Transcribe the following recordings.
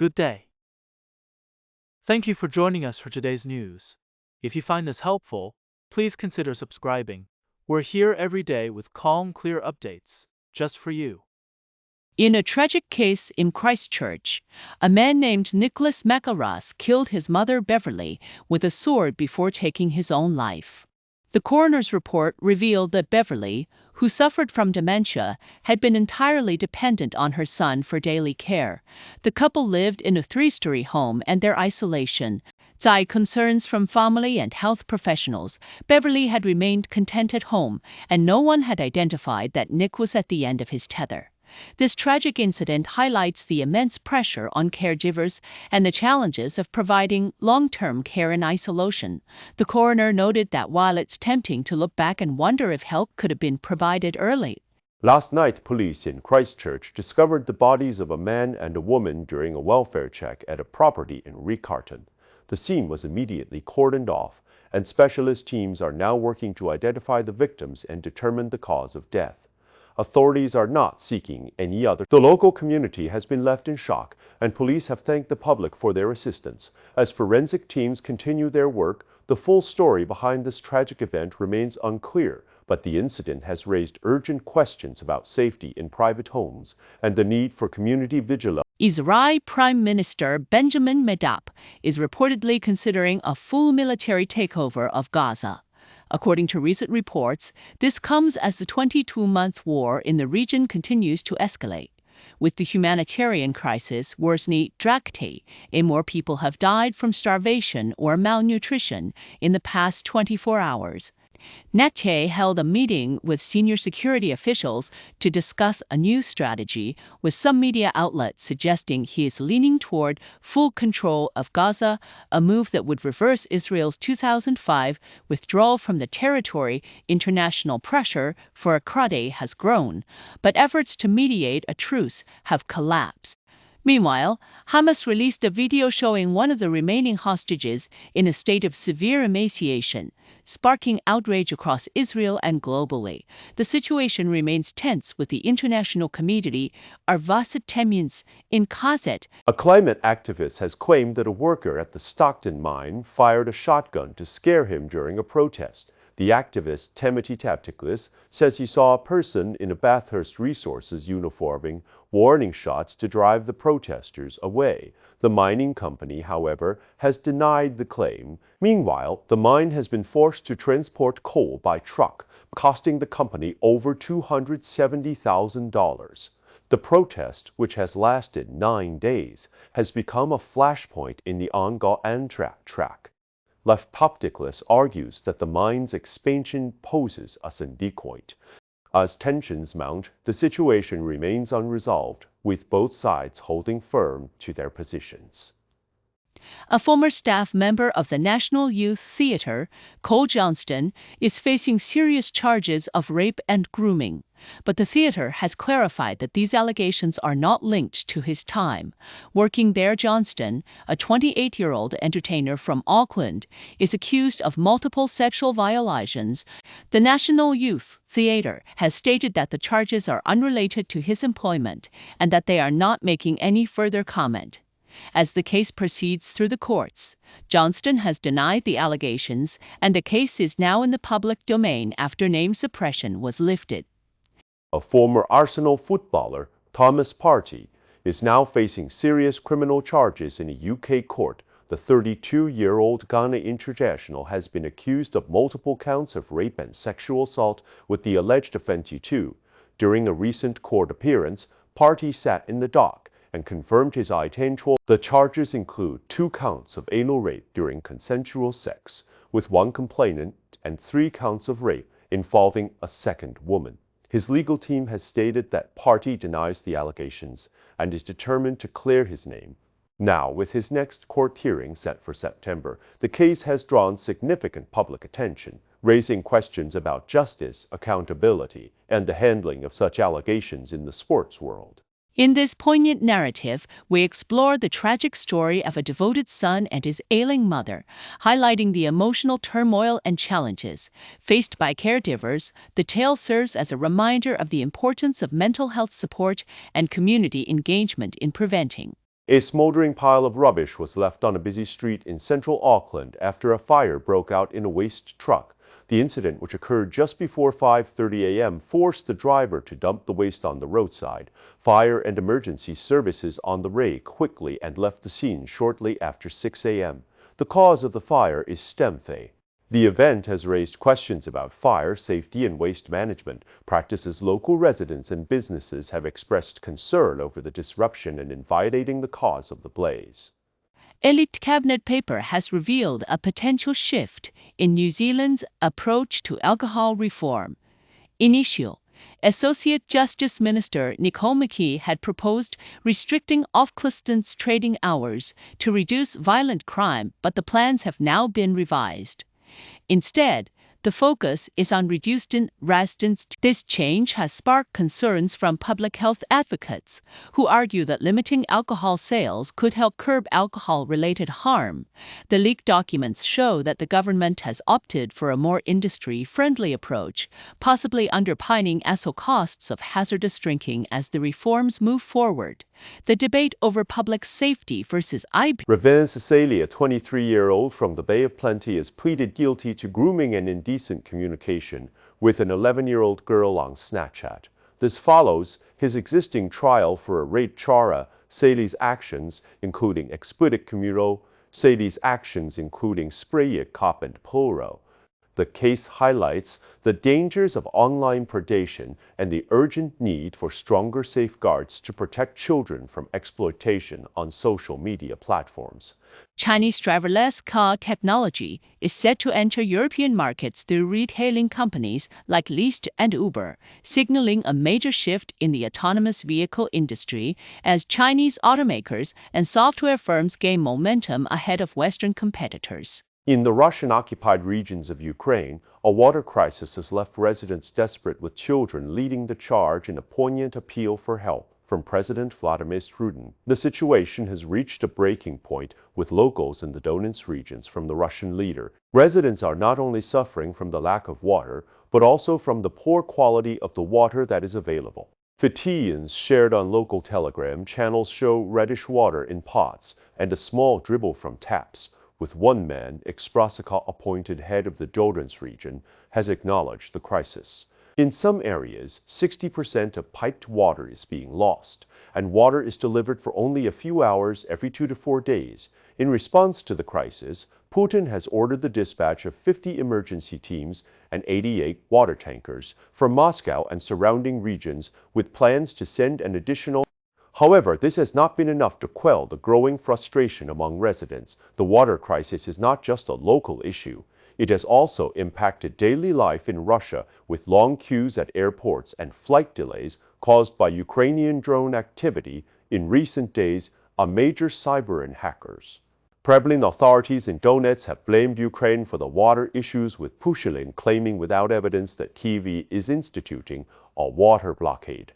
Good day. Thank you for joining us for today's news. If you find this helpful, please consider subscribing. We're here every day with calm, clear updates, just for you. In a tragic case in Christchurch, a man named Nicholas McKee killed his mother Beverly with a sword before taking his own life. The coroner's report revealed that Beverly, who suffered from dementia, had been entirely dependent on her son for daily care. The couple lived in a three-story home, and their isolation, despite concerns from family and health professionals, Beverly had remained content at home, and no one had identified that Nick was at the end of his tether. This tragic incident highlights the immense pressure on caregivers and the challenges of providing long-term care in isolation. The coroner noted that while it's tempting to look back and wonder if help could have been provided early, last night, police in Christchurch discovered the bodies of a man and a woman during a welfare check at a property in Riccarton. The scene was immediately cordoned off, and specialist teams are now working to identify the victims and determine the cause of death. Authorities are not seeking any other. The local community has been left in shock, and police have thanked the public for their assistance. As forensic teams continue their work, the full story behind this tragic event remains unclear, but the incident has raised urgent questions about safety in private homes and the need for community vigilance. Israeli Prime Minister Benjamin Netanyahu is reportedly considering a full military takeover of Gaza. According to recent reports, this comes as the 22-month war in the region continues to escalate. With the humanitarian crisis worsening drastically, more people have died from starvation or malnutrition in the past 24 hours. Netanyahu held a meeting with senior security officials to discuss a new strategy, with some media outlets suggesting he is leaning toward full control of Gaza, a move that would reverse Israel's 2005 withdrawal from the territory. International pressure for a Partey has grown, but efforts to mediate a truce have collapsed. Meanwhile, Hamas released a video showing one of the remaining hostages in a state of severe emaciation, sparking outrage across Israel and globally. The situation remains tense, with the international community in Gaza. A climate activist has claimed that a worker at the Stockton mine fired a shotgun to scare him during a protest. The activist, Timothy Tapticus, says he saw a person in a Bathurst Resources uniforming warning shots to drive the protesters away. The mining company, however, has denied the claim. Meanwhile, the mine has been forced to transport coal by truck, costing the company over $270,000. The protest, which has lasted 9 days, has become a flashpoint in the ongoing track. Tapticus argues that the mine's expansion poses a sinking point. As tensions mount, the situation remains unresolved, with both sides holding firm to their positions. A former staff member of the National Youth Theatre, Cole Johnston, is facing serious charges of rape and grooming, but the theatre has clarified that these allegations are not linked to his time working there. Johnston, a 28-year-old entertainer from Auckland, is accused of multiple sexual violations. The National Youth Theatre has stated that the charges are unrelated to his employment and that they are not making any further comment. As the case proceeds through the courts, Johnston has denied the allegations, and the case is now in the public domain after name suppression was lifted. A former Arsenal footballer, Thomas Partey, is now facing serious criminal charges in a UK court. The 32-year-old Ghana international has been accused of multiple counts of rape and sexual assault, with the alleged offence too. During a recent court appearance, Partey sat in the dock and confirmed his identity. The charges include 2 counts of anal rape during consensual sex with one complainant and 3 counts of rape involving a second woman. His legal team has stated that Partey denies the allegations and is determined to clear his name. Now, with his next court hearing set for September, the case has drawn significant public attention, raising questions about justice, accountability, and the handling of such allegations in the sports world. In this poignant narrative, we explore the tragic story of a devoted son and his ailing mother, highlighting the emotional turmoil and challenges faced by caregivers. The tale serves as a reminder of the importance of mental health support and community engagement in preventing A smouldering pile of rubbish was left on a busy street in central Auckland after a fire broke out in a waste truck. The incident, which occurred just before 5:30 a.m., forced the driver to dump the waste on the roadside. Fire and emergency services on the way quickly and left the scene shortly after 6 a.m. The cause of the fire is stemfe. The event has raised questions about fire safety and waste management practices. Local residents and businesses have expressed concern over the disruption and invalidating the cause of the blaze. Elite Cabinet paper has revealed a potential shift in New Zealand's approach to alcohol reform. Initial, Associate Justice Minister Nicole McKee had proposed restricting off-licence trading hours to reduce violent crime, but the plans have now been revised. Instead, the focus is on reducing residents. This change has sparked concerns from public health advocates, who argue that limiting alcohol sales could help curb alcohol-related harm. The leaked documents show that the government has opted for a more industry-friendly approach, possibly underpinning ASO costs of hazardous drinking as the reforms move forward. The debate over public safety versus IP. Raven Cecilia, a 23-year-old from the Bay of Plenty, has pleaded guilty to grooming and indecent communication with an 11-year-old girl on Snapchat. This follows his existing trial for a rape chara, Saley's actions, including explicit communal, Saley's actions, including sprayed cop and poro. The case highlights the dangers of online predation and the urgent need for stronger safeguards to protect children from exploitation on social media platforms. Chinese driverless car technology is set to enter European markets through retailing companies like Lyft and Uber, signaling a major shift in the autonomous vehicle industry as Chinese automakers and software firms gain momentum ahead of Western competitors. In the Russian-occupied regions of Ukraine, a water crisis has left residents desperate, with children leading the charge in a poignant appeal for help from President Vladimir Putin. The situation has reached a breaking point with locals in the Donetsk regions from the Russian leader. Residents are not only suffering from the lack of water, but also from the poor quality of the water that is available. Photos shared on local Telegram channels show reddish water in pots and a small dribble from taps, with one man, ex-Brasika-appointed head of the Donetsk region, has acknowledged the crisis. In some areas, 60% of piped water is being lost, and water is delivered for only a few hours every 2 to 4 days. In response to the crisis, Putin has ordered the dispatch of 50 emergency teams and 88 water tankers from Moscow and surrounding regions, with plans to send an additional. However, this has not been enough to quell the growing frustration among residents. The water crisis is not just a local issue. It has also impacted daily life in Russia, with long queues at airports and flight delays caused by Ukrainian drone activity in recent days, a major cyber and hackers. Kremlin authorities in Donetsk have blamed Ukraine for the water issues, with Pushilin claiming without evidence that Kyiv is instituting a water blockade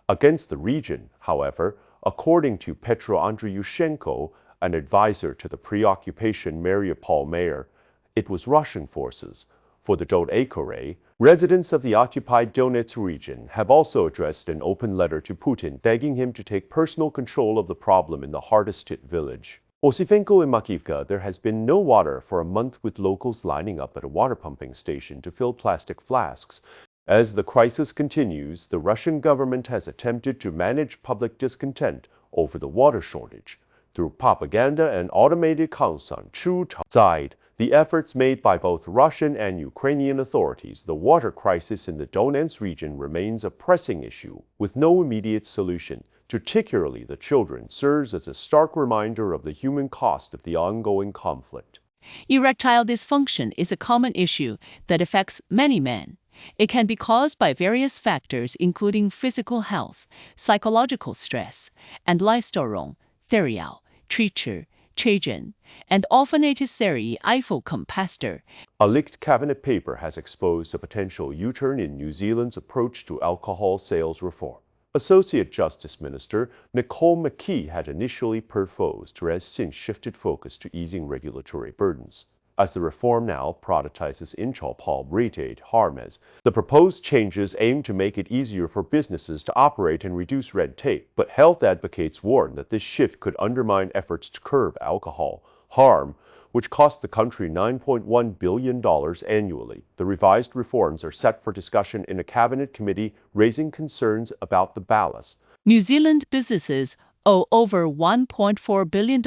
against the region. However, according to Petro Andriushenko, an advisor to the preoccupation Mariupol mayor, it was Russian forces. For the Takeover, residents of the occupied Donetsk region have also addressed an open letter to Putin, begging him to take personal control of the problem in the hardest-hit village. Osifenko in Makivka, there has been no water for a month, with locals lining up at a water pumping station to fill plastic flasks. As the crisis continues, the Russian government has attempted to manage public discontent over the water shortage through propaganda and automated counts on true side. The efforts made by both Russian and Ukrainian authorities, the water crisis in the Donetsk region remains a pressing issue with no immediate solution. Particularly the children serves as a stark reminder of the human cost of the ongoing conflict. Erectile dysfunction is a common issue that affects many men. It can be caused by various factors, including physical health, psychological stress, and lifestyle, therial, treacher, Trajan, and Orphanatus Theory Eiffel Pastor. A leaked cabinet paper has exposed a potential U-turn in New Zealand's approach to alcohol sales reform. Associate Justice Minister Nicole McKee had initially proposed, has since shifted focus to easing regulatory burdens. as the reform now prioritizes intraoperated harms. The proposed changes aim to make it easier for businesses to operate and reduce red tape, but health advocates warn that this shift could undermine efforts to curb alcohol harm, which costs the country $9.1 billion annually. The revised reforms are set for discussion in a cabinet committee, raising concerns about the balance. New Zealand businesses owe over $1.4 billion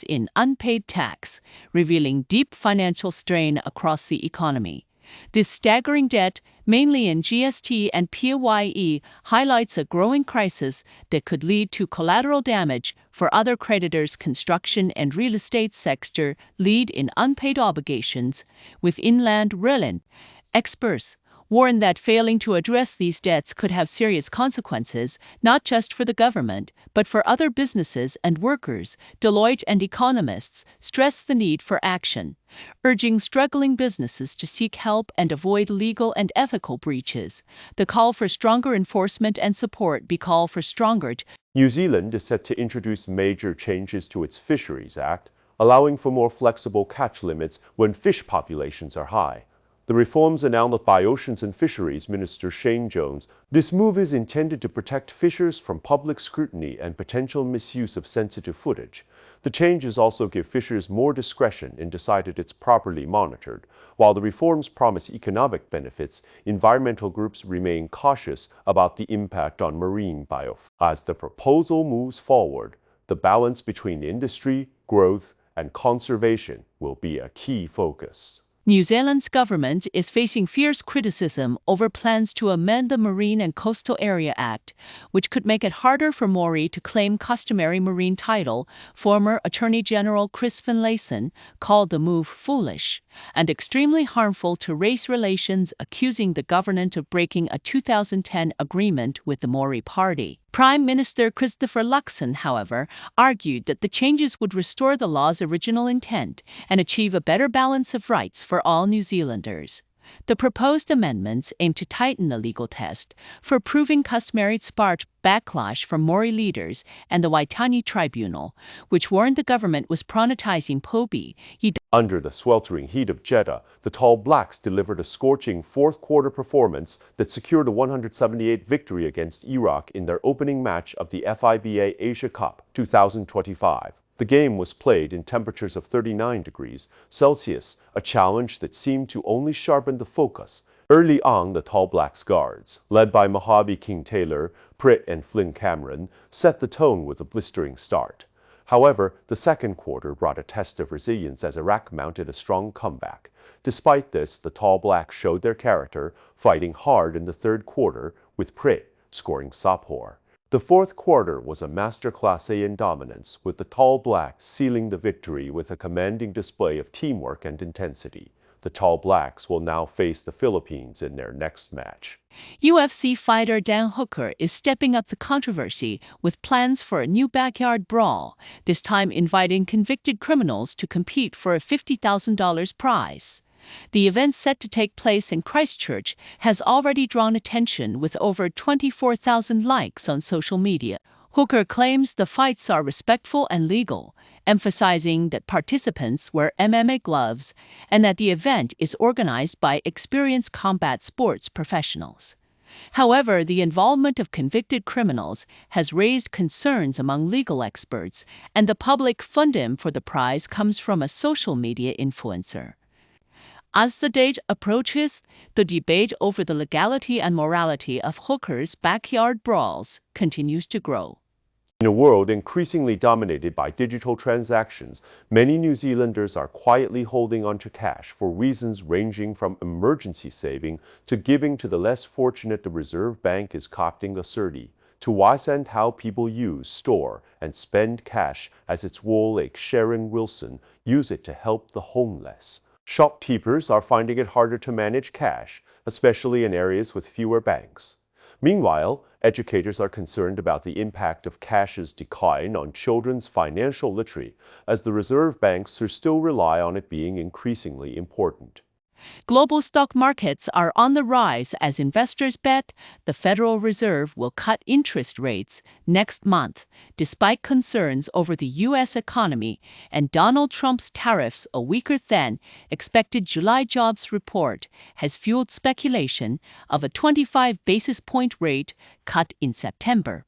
in unpaid tax, revealing deep financial strain across the economy. This staggering debt, mainly in GST and PAYE, highlights a growing crisis that could lead to collateral damage for other creditors. Construction and real estate sector lead in unpaid obligations, with inland rail experts warn that failing to address these debts could have serious consequences, not just for the government, but for other businesses and workers. Deloitte and economists stress the need for action, urging struggling businesses to seek help and avoid legal and ethical breaches. The call for stronger enforcement and support call for stronger. New Zealand is set to introduce major changes to its Fisheries Act, allowing for more flexible catch limits when fish populations are high. The reforms announced by Oceans and Fisheries Minister Shane Jones. This move is intended to protect fishers from public scrutiny and potential misuse of sensitive footage. The changes also give fishers more discretion in deciding it's properly monitored. While the reforms promise economic benefits, environmental groups remain cautious about the impact on marine biofuel. As the proposal moves forward, the balance between industry, growth, and conservation will be a key focus. New Zealand's government is facing fierce criticism over plans to amend the Marine and Coastal Area Act, which could make it harder for Maori to claim customary marine title. Former Attorney General Chris Finlayson called the move foolish and extremely harmful to race relations, accusing the government of breaking a 2010 agreement with the Maori Party. Prime Minister Christopher Luxon, however, argued that the changes would restore the law's original intent and achieve a better balance of rights for all New Zealanders. The proposed amendments aim to tighten the legal test for proving customary, sparked backlash from Maori leaders and the Waitangi Tribunal, which warned the government was prioritising Pobi. Under the sweltering heat of Jeddah, the Tall Blacks delivered a scorching fourth-quarter performance that secured a 178 victory against Iraq in their opening match of the FIBA Asia Cup 2025. The game was played in temperatures of 39 degrees Celsius, a challenge that seemed to only sharpen the focus. Early on, the Tall Blacks guards, led by Mojave King-Taylor, Pritt and Flynn Cameron, set the tone with a blistering start. However, the second quarter brought a test of resilience as Iraq mounted a strong comeback. Despite this, the Tall Blacks showed their character, fighting hard in the third quarter, with Pritt scoring Sapor. The fourth quarter was a masterclass in dominance, with the Tall Blacks sealing the victory with a commanding display of teamwork and intensity. The Tall Blacks will now face the Philippines in their next match. UFC fighter Dan Hooker is stepping up the controversy with plans for a new backyard brawl, this time inviting convicted criminals to compete for a $50,000 prize. The event, set to take place in Christchurch, has already drawn attention with over 24,000 likes on social media. Hooker claims the fights are respectful and legal, emphasizing that participants wear MMA gloves and that the event is organized by experienced combat sports professionals. However, the involvement of convicted criminals has raised concerns among legal experts, and the public funding for the prize comes from a social media influencer. As the date approaches, the debate over the legality and morality of Hooker's backyard brawls continues to grow. In a world increasingly dominated by digital transactions, many New Zealanders are quietly holding onto cash for reasons ranging from emergency saving to giving to the less fortunate. The Reserve Bank is copting a survey to understand how people use, store, and spend cash as its Lake Sharon Wilson use it to help the homeless. Shopkeepers are finding it harder to manage cash, especially in areas with fewer banks. Meanwhile, educators are concerned about the impact of cash's decline on children's financial literacy, as the reserve banks still rely on it being increasingly important. Global stock markets are on the rise as investors bet the Federal Reserve will cut interest rates next month, despite concerns over the U.S. economy and Donald Trump's tariffs. A weaker than expected July jobs report has fueled speculation of a 25 basis point rate cut in September,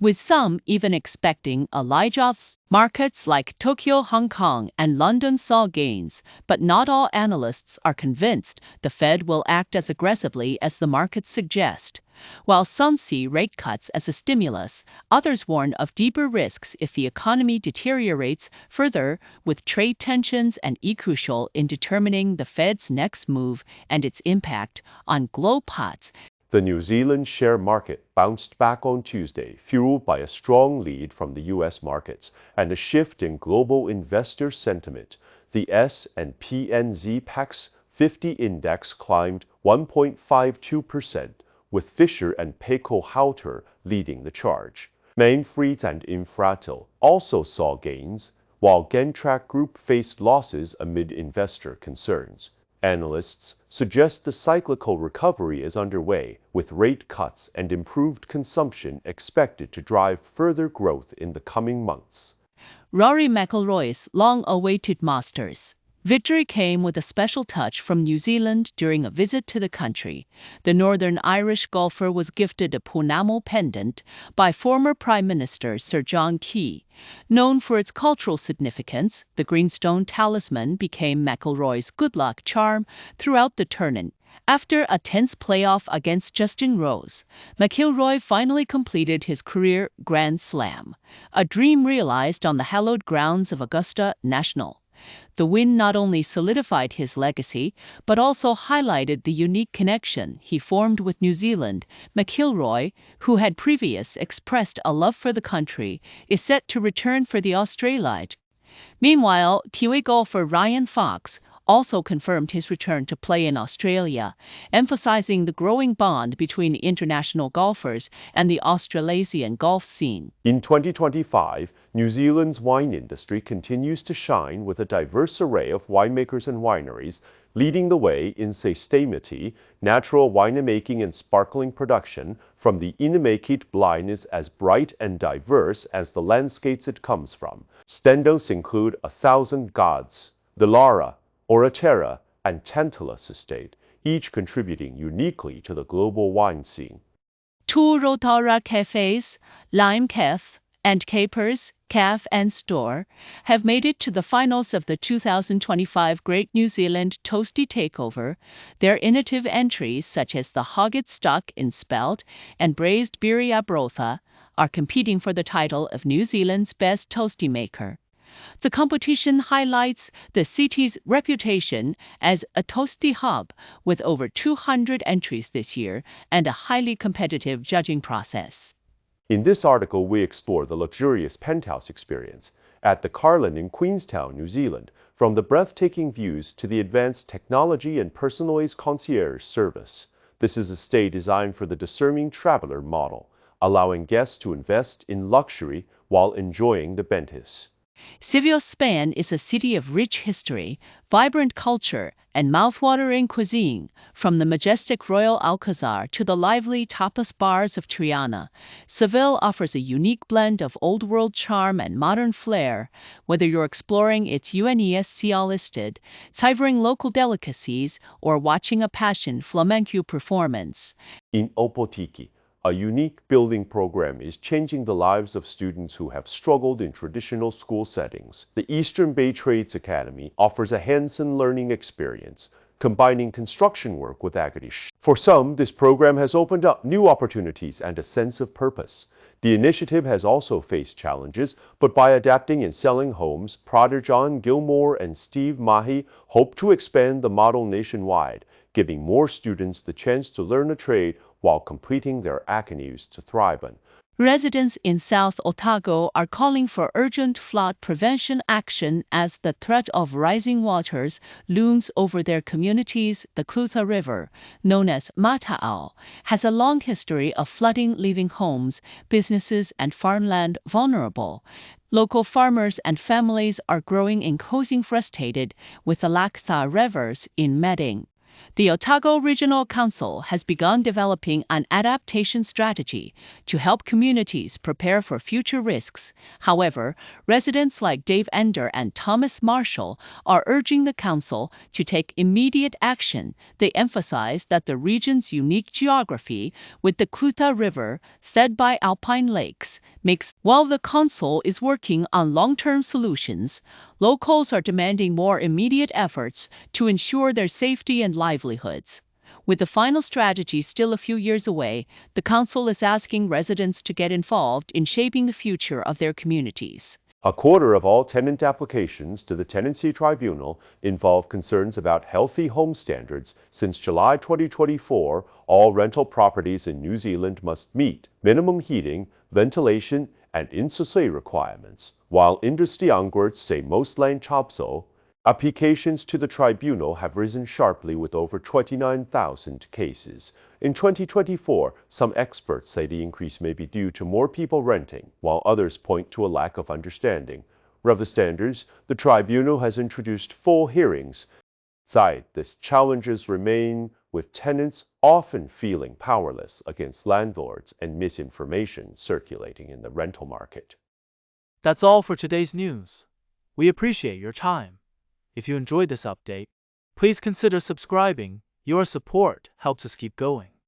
with some even expecting a lie jobs. Markets like Tokyo, Hong Kong, and London saw gains, but not all analysts are convinced the Fed will act as aggressively as the markets suggest. While some see rate cuts as a stimulus, others warn of deeper risks if the economy deteriorates further, with trade tensions and crucial in determining the Fed's next move and its impact on global pots. The New Zealand share market bounced back on Tuesday, fueled by a strong lead from the U.S. markets and a shift in global investor sentiment. The S&P NZ PAX 50 index climbed 1.52%, with Fisher and Paykel Halter leading the charge. Mainfreight and Infratil also saw gains, while Gentrack Group faced losses amid investor concerns. Analysts suggest the cyclical recovery is underway, with rate cuts and improved consumption expected to drive further growth in the coming months. Rory McIlroy's long-awaited Masters victory came with a special touch from New Zealand during a visit to the country. The Northern Irish golfer was gifted a Punamo pendant by former Prime Minister Sir John Key. Known for its cultural significance, the greenstone talisman became McIlroy's good luck charm throughout the tournament. After a tense playoff against Justin Rose, McIlroy finally completed his career Grand Slam, a dream realized on the hallowed grounds of Augusta National. The win not only solidified his legacy, but also highlighted the unique connection he formed with New Zealand. McIlroy, who had previously expressed a love for the country, is set to return for the Australiad. Meanwhile, Kiwi golfer Ryan Fox also confirmed his return to play in Australia, emphasizing the growing bond between international golfers and the Australasian golf scene. In 2025, New Zealand's wine industry continues to shine with a diverse array of winemakers and wineries, leading the way in sustainability, natural winemaking and sparkling production. From the Inimakit blind is as bright and diverse as the landscapes it comes from. Standouts include 1,000 Gods, the Lara, Oraterra, and Tantalus estate, each contributing uniquely to the global wine scene. Two Rotorua cafes, Lime Cafe and Capers Cafe and Store, have made it to the finals of the 2025 Great New Zealand Toasty Takeover. Their innovative entries, such as the Hogget Stock in Spelt and Braised Birria Brotha, are competing for the title of New Zealand's Best Toasty Maker. The competition highlights the city's reputation as a toasty hub, with over 200 entries this year and a highly competitive judging process. In this article, we explore the luxurious penthouse experience at the Carlin in Queenstown, New Zealand, from the breathtaking views to the advanced technology and personalized concierge service. This is a stay designed for the discerning traveler model, allowing guests to invest in luxury while enjoying the benefits. Seville, Spain is a city of rich history, vibrant culture, and mouthwatering cuisine. From the majestic Royal Alcazar to the lively tapas bars of Triana, Seville offers a unique blend of old-world charm and modern flair. Whether you're exploring its UNESCO-listed, savoring local delicacies, or watching a passion flamenco performance. In Opotiki, a unique building program is changing the lives of students who have struggled in traditional school settings. The Eastern Bay Trades Academy offers a hands-on learning experience, combining construction work with agriculture. For some, this program has opened up new opportunities and a sense of purpose. The initiative has also faced challenges, but by adapting and selling homes, Prader John Gilmore and Steve Mahi hope to expand the model nationwide, giving more students the chance to learn a trade while completing their avenues to thrive on. Residents in South Otago are calling for urgent flood prevention action as the threat of rising waters looms over their communities. The Clutha River, known as Mata'ao, has a long history of flooding, leaving homes, businesses, and farmland vulnerable. Local farmers and families are growing increasingly frustrated with the lack of rivers in Medding. The Otago Regional Council has begun developing an adaptation strategy to help communities prepare for future risks. However, residents like Dave Ender and Thomas Marshall are urging the council to take immediate action. They emphasize that the region's unique geography, with the Clutha River, fed by alpine lakes, makes while the council is working on long-term solutions, locals are demanding more immediate efforts to ensure their safety and livelihoods. With the final strategy still a few years away, the council is asking residents to get involved in shaping the future of their communities. A quarter of all tenant applications to the Tenancy Tribunal involve concerns about healthy home standards. Since July 2024, all rental properties in New Zealand must meet minimum heating, ventilation, and insulacy requirements. While industry experts say most land chapso, applications to the tribunal have risen sharply with over 29,000 cases. In 2024, some experts say the increase may be due to more people renting, while others point to a lack of understanding. Of the standards, the tribunal has introduced full hearings. Besides, the challenges remain, with tenants often feeling powerless against landlords and misinformation circulating in the rental market. That's all for today's news. We appreciate your time. If you enjoyed this update, please consider subscribing. Your support helps us keep going.